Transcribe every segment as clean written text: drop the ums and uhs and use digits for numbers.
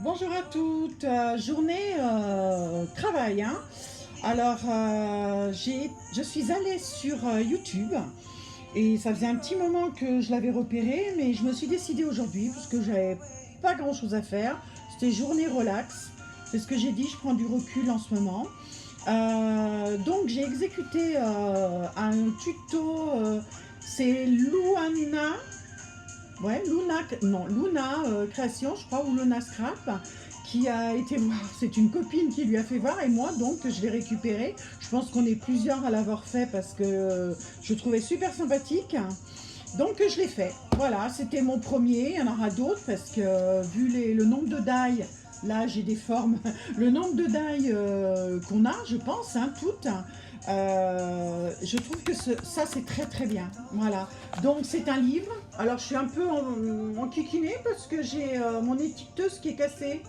Bonjour à toutes, journée travail, hein. Alors, je suis allée sur YouTube et ça faisait un petit moment que je l'avais repéré, mais je me suis décidée aujourd'hui parce que j'avais pas grand chose à faire. C'était journée relax, c'est ce que j'ai dit, je prends du recul en ce moment. Donc j'ai exécuté un tuto, c'est Luana. Ouais, Luna Création, je crois, ou Luna Scrap, qui a été voir. C'est une copine qui lui a fait voir et moi, donc, je l'ai récupéré. Je pense qu'on est plusieurs à l'avoir fait parce que je trouvais super sympathique. Donc, je l'ai fait. Voilà, c'était mon premier. Il y en aura d'autres parce que, vu le nombre de die, là, j'ai des formes. Le nombre de die qu'on a, je pense, hein, toutes. Je trouve que ça c'est très très bien. Voilà. Donc c'est un livre. Alors je suis un peu en kikiné parce que j'ai mon étiqueteuse qui est cassée.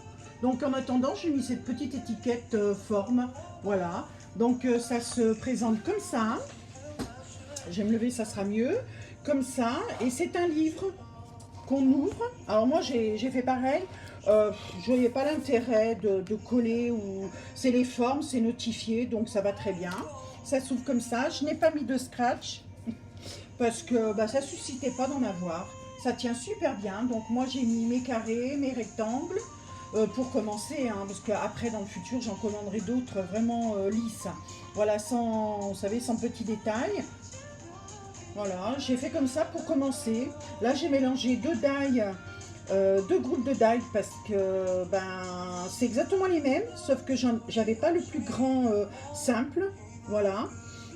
Donc en attendant, j'ai mis cette petite étiquette forme. Voilà. Donc ça se présente comme ça. Je vais me lever, ça sera mieux. Comme ça. Et c'est un livre qu'on ouvre. Alors moi j'ai fait pareil. Je voyais pas l'intérêt de coller ou c'est les formes, c'est notifié, donc ça va très bien. Ça s'ouvre comme ça. Je n'ai pas mis de scratch parce que bah, ça suscitait pas d'en avoir. Ça tient super bien. Donc moi j'ai mis mes carrés, mes rectangles pour commencer, hein, parce qu'après dans le futur j'en commanderai d'autres vraiment lisses. Voilà, sans, vous savez, sans petits détails. Voilà, j'ai fait comme ça pour commencer. Là j'ai mélangé deux groupes de die parce que ben, c'est exactement les mêmes, sauf que j'avais pas le plus grand simple, voilà.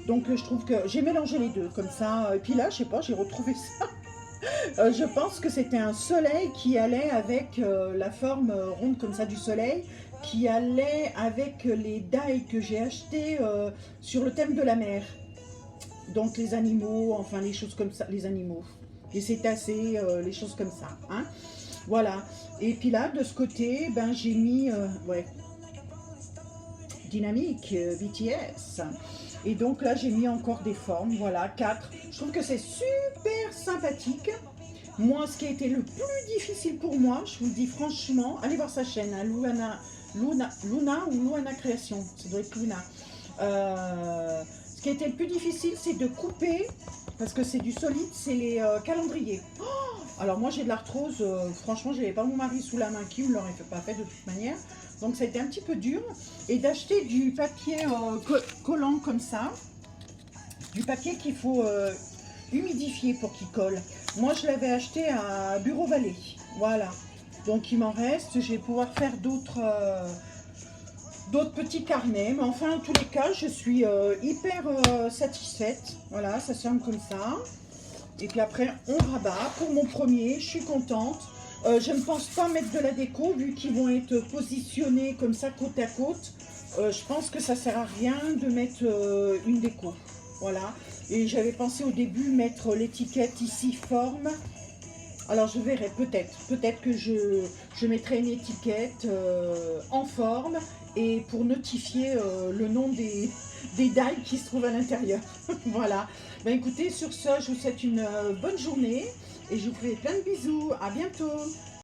Donc je trouve que j'ai mélangé les deux comme ça, et puis là, je sais pas, j'ai retrouvé ça. Je pense que c'était un soleil qui allait avec la forme ronde comme ça du soleil, qui allait avec les die que j'ai achetés sur le thème de la mer. Donc les animaux, enfin les choses comme ça, les animaux, les cétacés, les choses comme ça, hein. Voilà. Et puis là, de ce côté, ben, j'ai mis ouais, Dynamique, BTS. Et donc là, j'ai mis encore des formes, voilà, 4. Je trouve que c'est super sympathique. Moi, ce qui a été le plus difficile pour moi, je vous le dis franchement, allez voir sa chaîne, hein, Luna ou Luana Création, ça doit être Luna. Ce qui a été le plus difficile, c'est de couper, parce que c'est du solide, c'est les calendriers. Oh, alors moi j'ai de l'arthrose, franchement j'avais pas mon mari sous la main qui me l'aurait pas fait de toute manière. Donc ça a été un petit peu dur. Et d'acheter du papier collant comme ça, du papier qu'il faut humidifier pour qu'il colle. Moi je l'avais acheté à Bureau Vallée, voilà. Donc il m'en reste, je vais pouvoir faire d'autres petits carnets, mais enfin en tous les cas je suis hyper satisfaite. Voilà, ça semble comme ça. Et puis après on rabat pour mon premier, je suis contente. Je ne pense pas mettre de la déco vu qu'ils vont être positionnés comme ça côte à côte. Je pense que ça sert à rien de mettre une déco. Voilà. Et j'avais pensé au début mettre l'étiquette ici forme. Alors je verrai peut-être que je mettrai une étiquette en forme et pour notifier le nom des dalles qui se trouvent à l'intérieur. Voilà. Ben écoutez, sur ce, je vous souhaite une bonne journée et je vous fais plein de bisous. À bientôt.